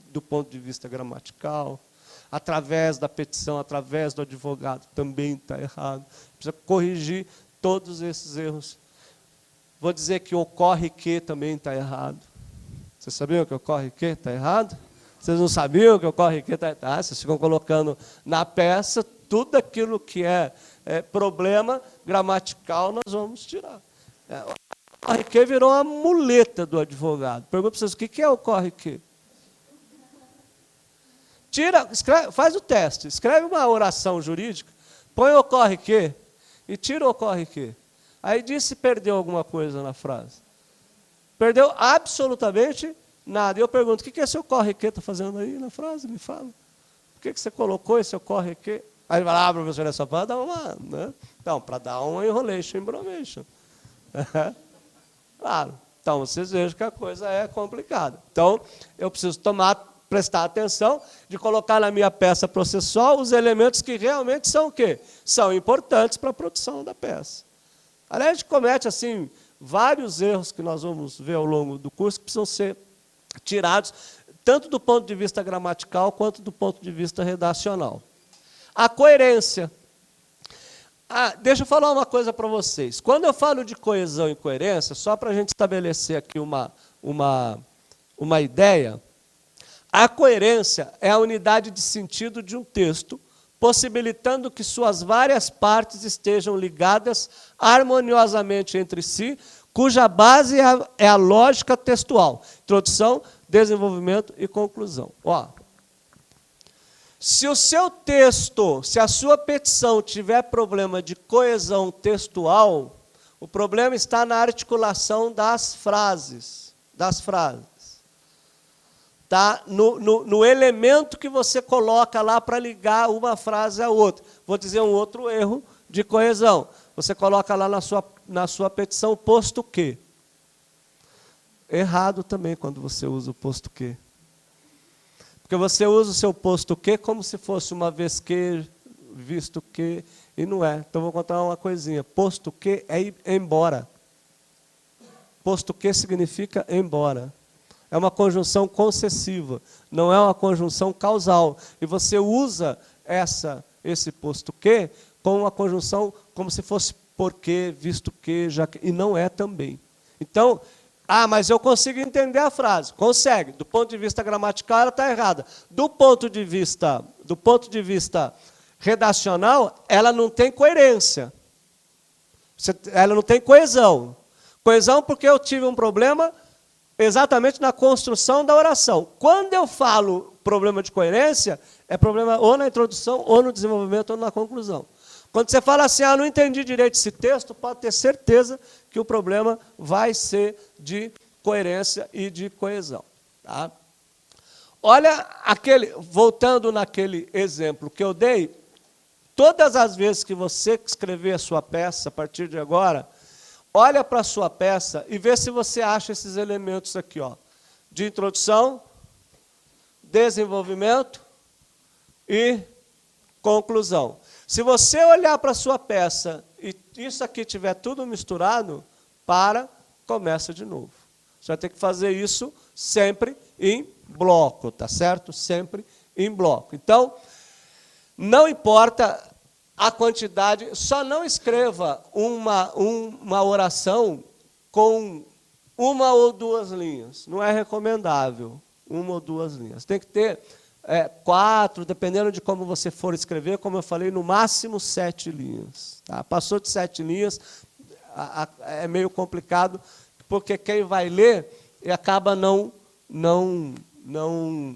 Do ponto de vista gramatical. Através da petição, através do advogado, também está errado. Precisa corrigir todos esses erros. Vou dizer que ocorre que também está errado. Vocês sabiam que ocorre que está errado? Vocês não sabiam que ocorre que está errado? Vocês ficam colocando na peça tudo aquilo que é problema gramatical, nós vamos tirar. Ocorre que virou uma muleta do advogado. Pergunto para vocês, o que é ocorre que? Tira, escreve, faz o teste, escreve uma oração jurídica, põe ocorre que e tira o ocorre que. Aí diz se perdeu alguma coisa na frase. Perdeu absolutamente nada. E eu pergunto, o que esse ocorre que está fazendo aí na frase? Me fala. Por que você colocou esse ocorre que? Aí ele fala, professor, é só para dar uma... Né? Então, para dar uma enrolation, embromation. Claro. Então, vocês vejam que a coisa é complicada. Então, eu preciso prestar atenção de colocar na minha peça processual os elementos que realmente são o quê? São importantes para a produção da peça. Aliás, a gente comete, assim, vários erros que nós vamos ver ao longo do curso que precisam ser tirados, tanto do ponto de vista gramatical quanto do ponto de vista redacional. A coerência. Deixa eu falar uma coisa para vocês. Quando eu falo de coesão e coerência, só para a gente estabelecer aqui uma ideia, a coerência é a unidade de sentido de um texto, possibilitando que suas várias partes estejam ligadas harmoniosamente entre si, cuja base é a lógica textual. Introdução, desenvolvimento e conclusão. Se o seu texto, se a sua petição tiver problema de coesão textual, o problema está na articulação das frases. Tá? No elemento que você coloca lá para ligar uma frase à outra. Vou dizer um outro erro de coesão. Você coloca lá na sua petição posto que. Errado também quando você usa o posto que. Porque você usa o seu posto que como se fosse uma vez que, visto que, e não é. Então, vou contar uma coisinha. Posto que é embora. Posto que significa embora. É uma conjunção concessiva, não é uma conjunção causal. E você usa esse posto que como uma conjunção como se fosse porque, visto que, já que, e não é também. Então, Ah, mas eu consigo entender a frase. Consegue. Do ponto de vista gramatical, ela está errada. Do ponto de vista redacional, ela não tem coerência. Ela não tem coesão. Coesão porque eu tive um problema exatamente na construção da oração. Quando eu falo problema de coerência, é problema ou na introdução, ou no desenvolvimento, ou na conclusão. Quando você fala assim, não entendi direito esse texto, pode ter certeza que o problema vai ser de coerência e de coesão. Tá? Olha, voltando naquele exemplo que eu dei, todas as vezes que você escrever a sua peça, a partir de agora, olha para a sua peça e vê se você acha esses elementos aqui, ó, de introdução, desenvolvimento e conclusão. Se você olhar para a sua peça e isso aqui tiver tudo misturado, começa de novo. Você vai ter que fazer isso sempre em bloco, tá certo? Sempre em bloco. Então, não importa a quantidade, só não escreva uma oração com uma ou duas linhas. Não é recomendável, uma ou duas linhas. Tem que ter 4, dependendo de como você for escrever, como eu falei, no máximo 7 linhas. Tá? Passou de 7 linhas, é meio complicado, porque quem vai ler acaba não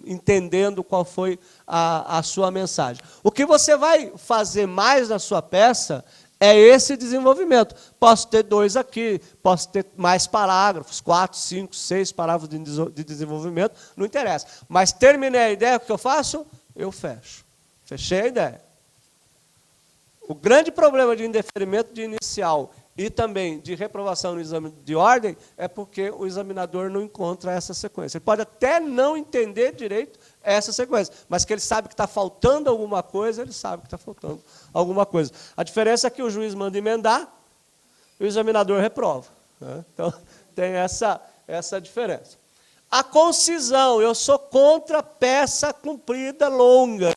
entendendo qual foi a sua mensagem. O que você vai fazer mais na sua peça é esse desenvolvimento. Posso ter 2 aqui, posso ter mais parágrafos, 4, 5, 6 parágrafos de desenvolvimento, não interessa. Mas terminei a ideia, o que eu faço? Eu fecho. Fechei a ideia. O grande problema de indeferimento de inicial e também de reprovação no exame de ordem é porque o examinador não encontra essa sequência. Ele pode até não entender direito essa sequência, mas que ele sabe que está faltando alguma coisa, ele sabe que está faltando alguma coisa. A diferença é que o juiz manda emendar e o examinador reprova. Né? Então, tem essa diferença. A concisão, eu sou contra peça comprida longa.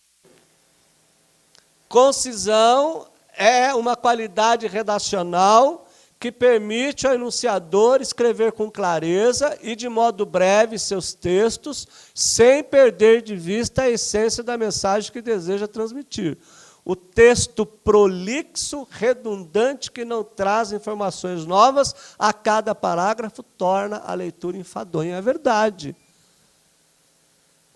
Concisão é uma qualidade redacional que permite ao enunciador escrever com clareza e de modo breve seus textos, sem perder de vista a essência da mensagem que deseja transmitir. O texto prolixo, redundante, que não traz informações novas a cada parágrafo, torna a leitura enfadonha. É verdade.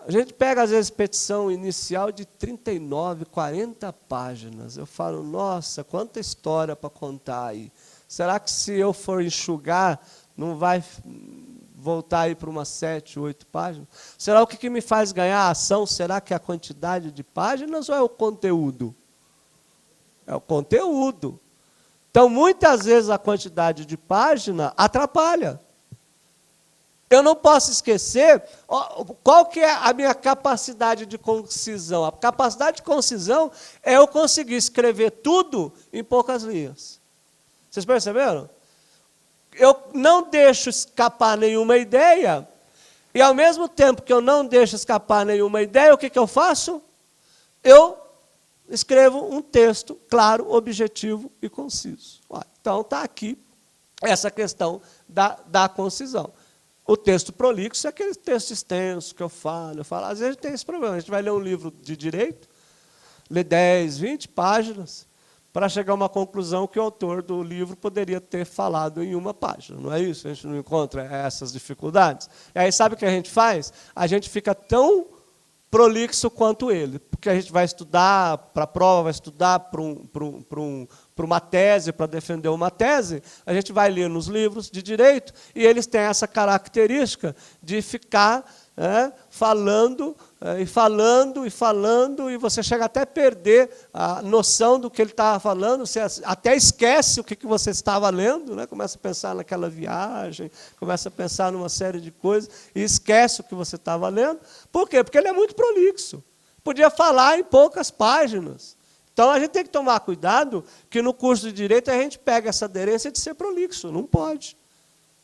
A gente pega, às vezes, petição inicial de 39, 40 páginas. Eu falo, nossa, quanta história para contar aí. Será que se eu for enxugar, não vai voltar aí para umas 7, 8 páginas? Será o que me faz ganhar a ação? Será que é a quantidade de páginas ou é o conteúdo? É o conteúdo. Então, muitas vezes, a quantidade de página atrapalha. Eu não posso esquecer qual que é a minha capacidade de concisão. A capacidade de concisão é eu conseguir escrever tudo em poucas linhas. Vocês perceberam? Eu não deixo escapar nenhuma ideia, e ao mesmo tempo que eu não deixo escapar nenhuma ideia, o que eu faço? Eu escrevo um texto claro, objetivo e conciso. Então, está aqui essa questão da concisão. O texto prolixo é aquele texto extenso que eu falo. Às vezes tem esse problema. A gente vai ler um livro de direito, lê 10, 20 páginas, para chegar a uma conclusão que o autor do livro poderia ter falado em uma página. Não é isso? A gente não encontra essas dificuldades. E aí, sabe o que a gente faz? A gente fica tão prolixo quanto ele, porque a gente vai estudar para a prova, vai estudar para uma tese, para defender uma tese, a gente vai ler nos livros de direito, e eles têm essa característica de ficar falando, e falando, e você chega até a perder a noção do que ele estava falando, você até esquece o que você estava lendo, né? Começa a pensar naquela viagem, começa a pensar numa série de coisas, e esquece o que você estava lendo. Por quê? Porque ele é muito prolixo. Podia falar em poucas páginas. Então, a gente tem que tomar cuidado que no curso de Direito a gente pega essa aderência de ser prolixo. Não pode.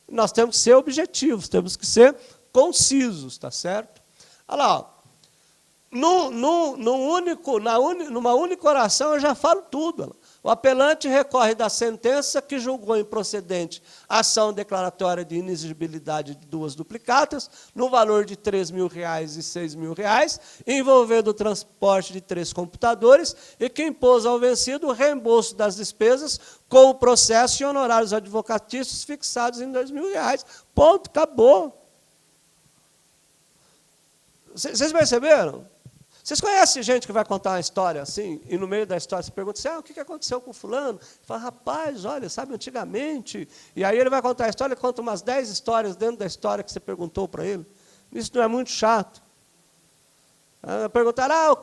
Nós temos que ser objetivos, temos que ser concisos, tá certo? Olha lá, ó. Numa única oração eu já falo tudo. O apelante recorre da sentença que julgou improcedente a ação declaratória de inexigibilidade de 2 duplicatas, no valor de R$ 3.000 e R$ 6.000, envolvendo o transporte de 3 computadores, e que impôs ao vencido o reembolso das despesas com o processo e honorários advocatícios fixados em R$ 2.000. Ponto, acabou. Vocês perceberam? Vocês conhecem gente que vai contar uma história assim, e no meio da história você pergunta assim, o que aconteceu com fulano? Fala, rapaz, olha, sabe, antigamente. E aí ele vai contar a história, ele conta umas 10 histórias dentro da história que você perguntou para ele. Isso não é muito chato. Perguntaram,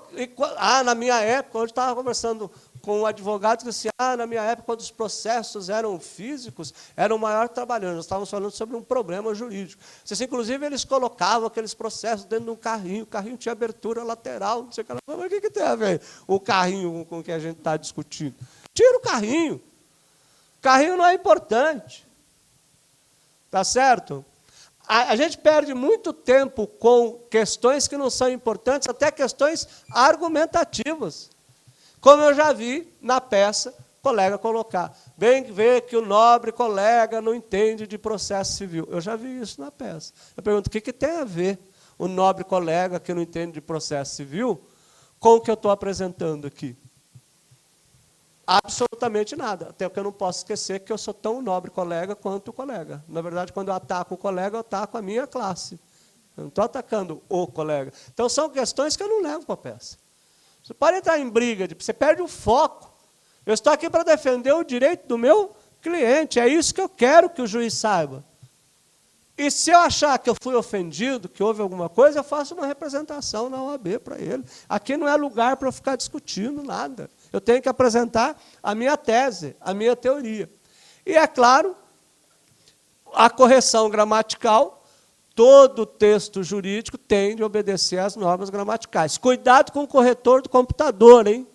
na minha época, hoje estava conversando com um advogado que disse, na minha época, quando os processos eram físicos, era o maior trabalhando. Nós estávamos falando sobre um problema jurídico. Inclusive, eles colocavam aqueles processos dentro de um carrinho, o carrinho tinha abertura lateral, não sei o que. Mas o que tem a ver o carrinho com o que a gente está discutindo? Tira o carrinho. O carrinho não é importante. Tá certo? A gente perde muito tempo com questões que não são importantes, até questões argumentativas. Como eu já vi na peça, colega colocar. Bem ver que o nobre colega não entende de processo civil. Eu já vi isso na peça. Eu pergunto, o que tem a ver o nobre colega que não entende de processo civil com o que eu estou apresentando aqui? Absolutamente nada. Até porque eu não posso esquecer que eu sou tão nobre colega quanto o colega. Na verdade, quando eu ataco o colega, eu ataco a minha classe. Eu não estou atacando o colega. Então, são questões que eu não levo para a peça. Você pode entrar em briga, você perde o foco. Eu estou aqui para defender o direito do meu cliente. É isso que eu quero que o juiz saiba. E se eu achar que eu fui ofendido, que houve alguma coisa, eu faço uma representação na OAB para ele. Aqui não é lugar para eu ficar discutindo nada. Eu tenho que apresentar a minha tese, a minha teoria. E, é claro, a correção gramatical. Todo texto jurídico tem de obedecer às normas gramaticais. Cuidado com o corretor do computador, hein?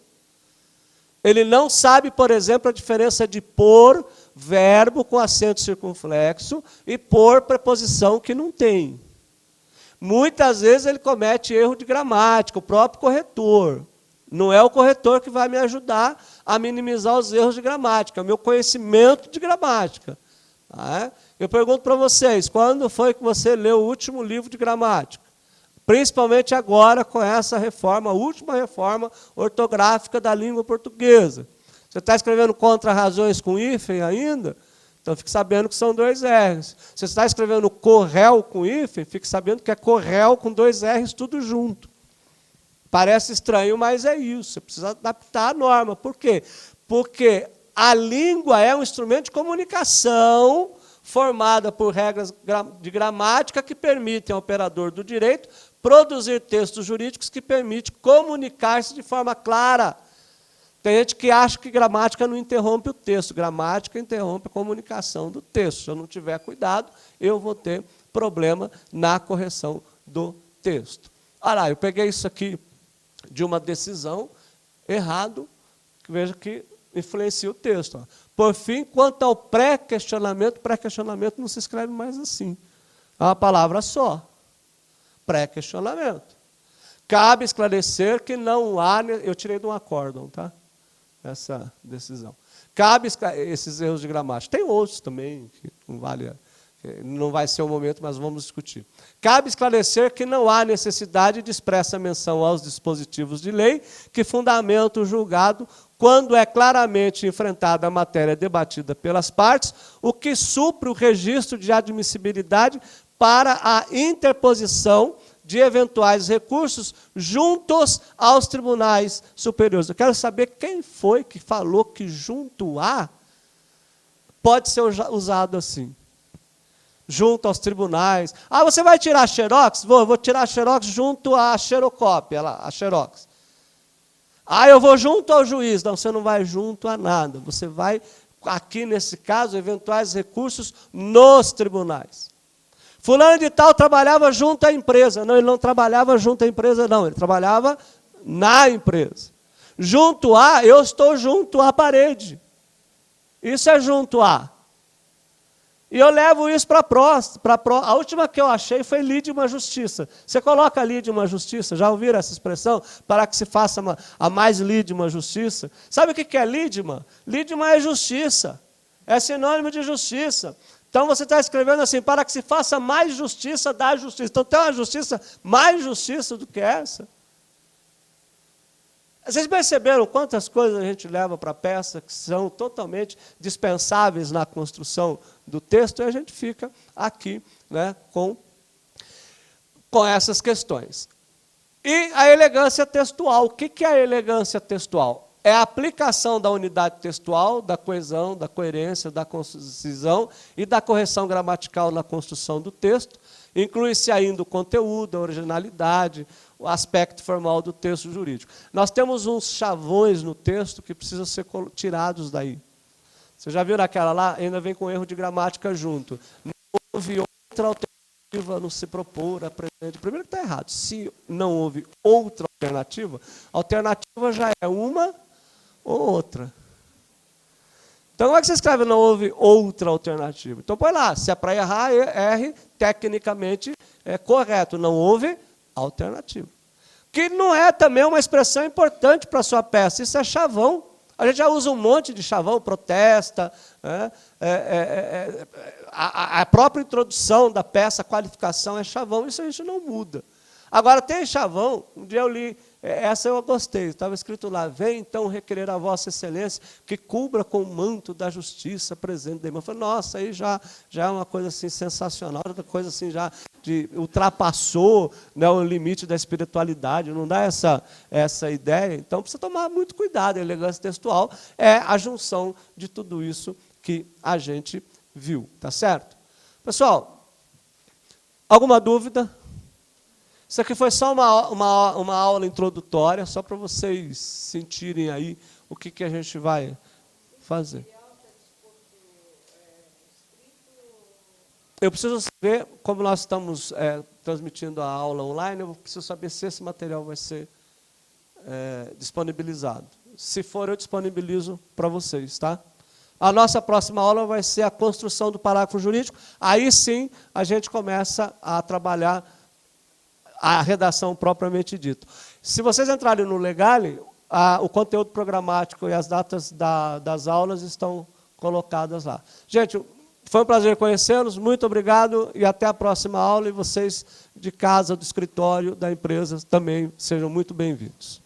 Ele não sabe, por exemplo, a diferença de por verbo com acento circunflexo e por preposição que não tem. Muitas vezes ele comete erro de gramática, o próprio corretor. Não é o corretor que vai me ajudar a minimizar os erros de gramática, é o meu conhecimento de gramática. Eu pergunto para vocês, quando foi que você leu o último livro de gramática? Principalmente agora com essa reforma, a última reforma ortográfica da língua portuguesa. Você está escrevendo contra-razões com hífen ainda? Então fique sabendo que são 2 R's. Você está escrevendo corréu com hífen? Fique sabendo que é corréu com 2 R's tudo junto. Parece estranho, mas é isso. Você precisa adaptar a norma. Por quê? Porque a língua é um instrumento de comunicação formada por regras de gramática que permitem ao operador do direito produzir textos jurídicos que permitem comunicar-se de forma clara. Tem gente que acha que gramática não interrompe o texto. Gramática interrompe a comunicação do texto. Se eu não tiver cuidado, eu vou ter problema na correção do texto. Olha lá, eu peguei isso aqui de uma decisão errado, veja que influencia o texto. Por fim, quanto ao pré-questionamento não se escreve mais assim. É uma palavra só. Pré-questionamento. Cabe esclarecer que não há... Eu tirei de um acórdão, tá? Essa decisão. Cabe esses erros de gramática. Tem outros também, que não vale... Não vai ser o momento, mas vamos discutir. Cabe esclarecer que não há necessidade de expressa menção aos dispositivos de lei que fundamentam o julgado quando é claramente enfrentada a matéria debatida pelas partes, o que supre o registro de admissibilidade para a interposição de eventuais recursos juntos aos tribunais superiores. Eu quero saber quem foi que falou que junto a pode ser usado assim. Junto aos tribunais. Você vai tirar a xerox? Vou tirar a xerox junto à xerocópia, lá, a xerox. Eu vou junto ao juiz. Não, você não vai junto a nada. Você vai, aqui nesse caso, eventuais recursos nos tribunais. Fulano de tal trabalhava junto à empresa. Não, ele não trabalhava junto à empresa, não. Ele trabalhava na empresa. Junto a, eu estou junto à parede. Isso é junto a. E eu levo isso para a última que eu achei foi lide uma justiça. Você coloca lide uma justiça, já ouviram essa expressão? Para que se faça a mais lide uma justiça. Sabe o que é lidima? Lidima é justiça, é sinônimo de justiça. Então você está escrevendo assim, para que se faça mais justiça da justiça. Então tem uma justiça, mais justiça do que essa. Vocês perceberam quantas coisas a gente leva para a peça que são totalmente dispensáveis na construção do texto, e a gente fica aqui, né, com essas questões. E a elegância textual. O que é a elegância textual? É a aplicação da unidade textual, da coesão, da coerência, da concisão e da correção gramatical na construção do texto. Inclui-se ainda o conteúdo, a originalidade, o aspecto formal do texto jurídico. Nós temos uns chavões no texto que precisam ser tirados daí. Você já viu naquela lá? Ainda vem com erro de gramática junto. Não houve outra alternativa, não se propor a presente. Primeiro que está errado. Se não houve outra alternativa, a alternativa já é uma ou outra. Então, como é que você escreve não houve outra alternativa? Então, põe lá, se é para errar, erre, tecnicamente é correto, não houve alternativa. Que não é também uma expressão importante para a sua peça, isso é chavão. A gente já usa um monte de chavão, protesta, né? A própria introdução da peça, a qualificação é chavão, isso a gente não muda. Agora, tem chavão, um dia eu li, essa eu gostei, estava escrito lá, vem então requerer a vossa excelência que cubra com o manto da justiça presente da irmã. Eu falei, nossa, aí já é uma coisa assim sensacional, outra coisa assim já ultrapassou, né, o limite da espiritualidade, não dá essa ideia. Então, precisa tomar muito cuidado. A elegância textual é a junção de tudo isso que a gente viu, tá certo? Pessoal, alguma dúvida? Isso aqui foi só uma aula introdutória, só para vocês sentirem aí o que a gente vai fazer. Eu preciso saber, como nós estamos transmitindo a aula online, eu preciso saber se esse material vai ser disponibilizado. Se for, eu disponibilizo para vocês, tá? A nossa próxima aula vai ser a construção do parágrafo jurídico. Aí sim, a gente começa a trabalhar a redação propriamente dita. Se vocês entrarem no Legale, o conteúdo programático e as datas das aulas estão colocadas lá. Gente, foi um prazer conhecê-los, muito obrigado e até a próxima aula. E vocês de casa, do escritório, da empresa, também sejam muito bem-vindos.